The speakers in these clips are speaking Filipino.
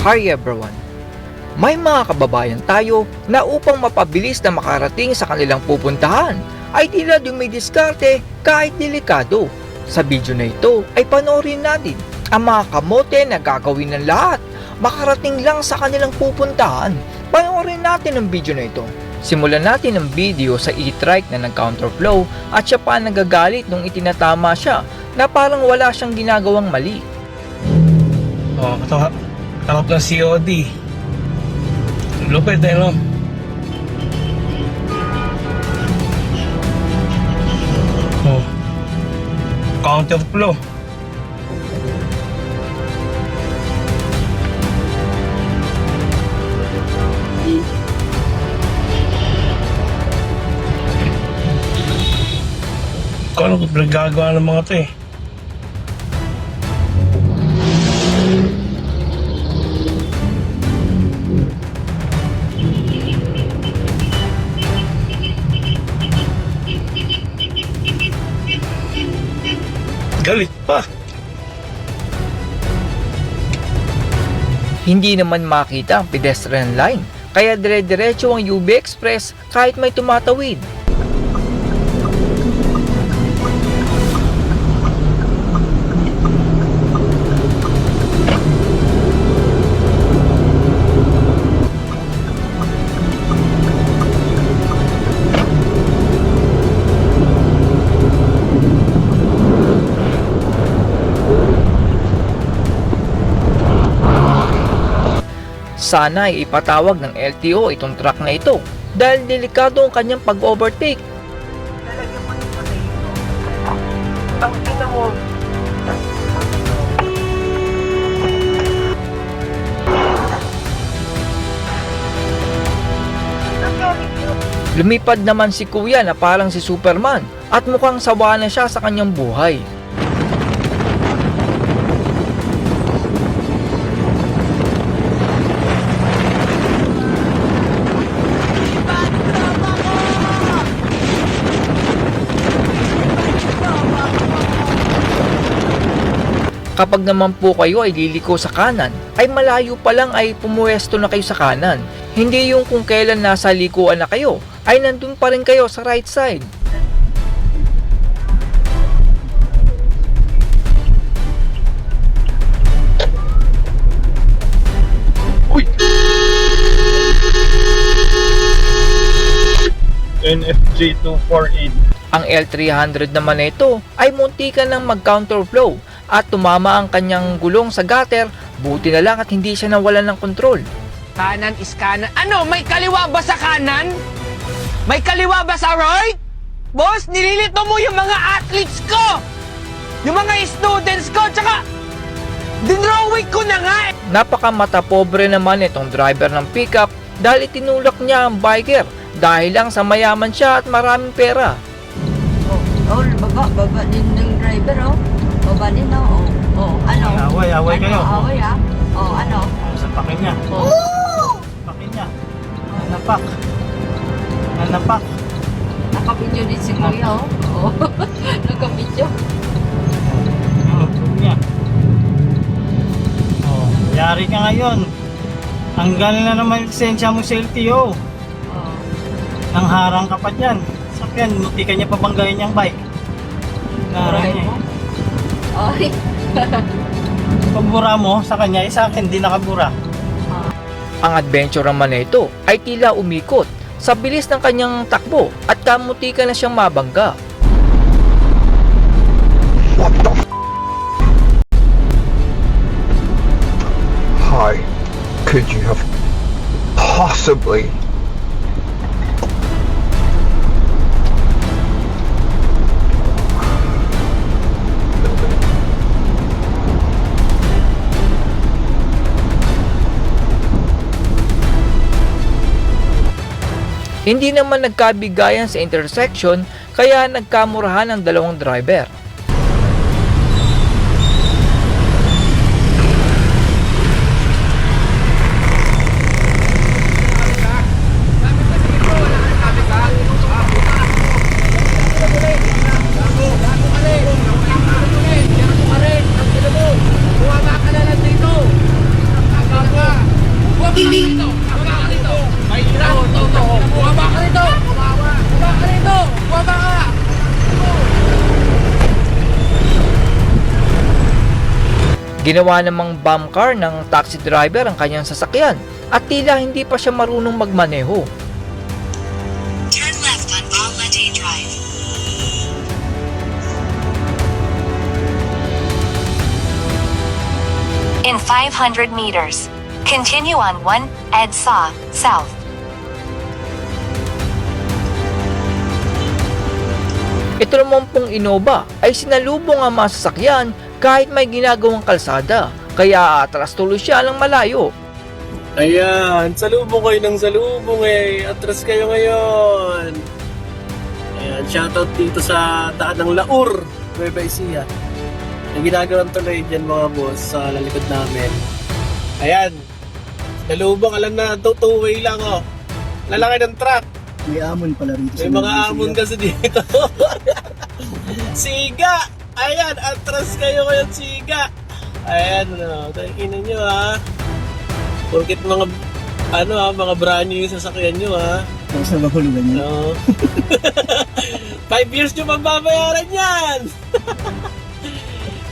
Hi everyone! May mga kababayan tayo na upang mapabilis na makarating sa kanilang pupuntahan ay tila dumidiskarte kahit delikado. Sa video na ito ay panoorin natin ang mga kamote na gagawin ng lahat makarating lang sa kanilang pupuntahan. Panoorin natin ang video na ito. Simulan natin ang video sa e-trike na nag-counterflow at siya pa nagagalit nung itinatama siya na parang wala siyang ginagawang mali. Oh, takot ng COD. Lupit no? Oh. Counterflow. Kung ano pinagagawa ng mga to eh. Galit pa. Hindi naman makita ang pedestrian line, kaya dire-diretso ang UB Express kahit may tumatawid. Sana ay ipatawag ng LTO itong truck na ito dahil delikado ang kanyang pag-overtake. Lumipad naman si Kuya na parang si Superman at mukhang sawa na siya sa kanyang buhay. Kapag naman po kayo ay liliko sa kanan, ay malayo pa lang ay pumuwesto na kayo sa kanan. Hindi yung kung kailan nasa likuan na kayo, ay nandun pa rin kayo sa right side. Uy! NFJ 248. Ang L300 naman na ito ay muntikan ng mag-counterflow at tumama ang kanyang gulong sa gutter, buti na lang at hindi siya nawalan ng kontrol. Kanan is kanan. Ano? May kaliwa ba sa kanan? May kaliwa ba sa right? Boss, nililito mo yung mga athletes ko! Yung mga students ko, tsaka dinrawig ko na nga eh! Napakamata pobre naman itong driver ng pickup dahil itinulak niya ang biker dahil lang sa mayaman siya at maraming pera. Baba din ng driver, oh. Baba din, oh. Oh, ano? Away kayo. Away, ah. Oh, ano? Sa pakin niya. Oh. Pakin niya. Nanapak. Nakabidyo din si Kuya, oh. Oh. Nakabidyo. Nanapak niya. Oh, yari ka ngayon. Tanggal na naman yung lisensya mo sa LTO. Oh. Nang harang ka pa dyan. Sakyan, munti ka niya pabanggayin niyang bike. Naharang niya. Ay. Pagbura mo sa kanya, sa akin di nakabura. Ang adventure naman na ito ay tila umikot sa bilis ng kanyang takbo at kamuntikan na siyang mabangga. How could you have possibly? Hindi naman nagkabigayan sa intersection kaya nagkamurahan ang dalawang driver. Bumaba ka na lang dito. Ginawa namang bomb car ng taxi driver ang kanyang sasakyan at tila hindi pa siya marunong magmaneho. Turn left on Balmate Drive. In 500 meters, continue on 1 EDSA South. Ito naman pong Innova ay sinalubong ang mga sasakyan kahit may ginagawang kalsada, kaya atras tuloy siya ng malayo. Ayan, salubong kayo ng salubong eh. Atras kayo ngayon. Ayan, shoutout dito sa daan ng Laur, Nueva Ecija. Ang ginagawang tuloy dyan mga boss sa lalikod namin. Ayan, salubong, alam na, two-way lang oh. Lalaki ng truck. May amon pala rito. May mga amon kasi dito. Siga! Ayan, atras kayo ngayon, siga! Ayan, takinan nyo ha. Porkit mga, mga brand new yung sasakyan nyo ha. Tapos na mahulugan niya. No. 5 years nyo mababayaran yan!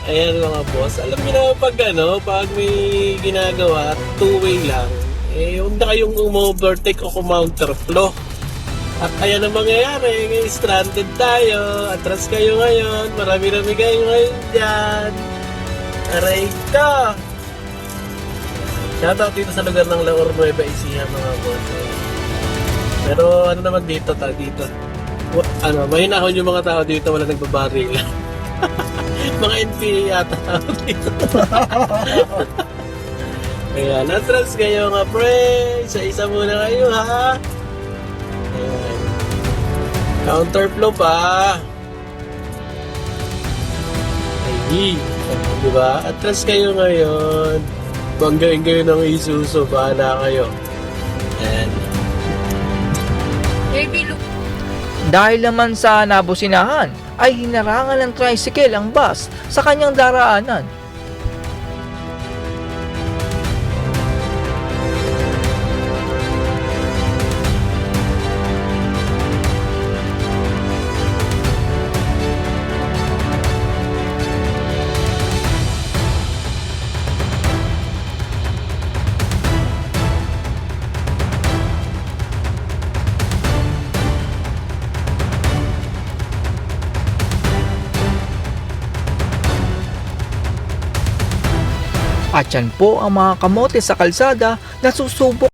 Ayan mga boss, alam niyo na pag may ginagawa, two-way lang, huwag na kayong umovertake o counterflow. At ayan ang mangyayari, ngayon stranded tayo, atras kayo ngayon, marami-rami kayo ngayon dyan. Aray ka! Shoutout dito sa lugar ng Laur, Nueva Ecija mga boss. Pero ano naman dito, mahinahon yung mga tao dito, wala nagbabaril. Mga NPA yata dito. Ayan, atras kayo nga pre. Isa-isa muna kayo ha. Ayan. Counterflow pa. Ay, diba? Atras kayo ngayon. Banggain kayo ng Isuzu. Bahala kayo. Ayan. Baby, look. Dahil naman sa nabusinahan, ay hinarangan ng tricycle ang bus sa kanyang daraanan. At yan po ang mga kamote sa kalsada na susubok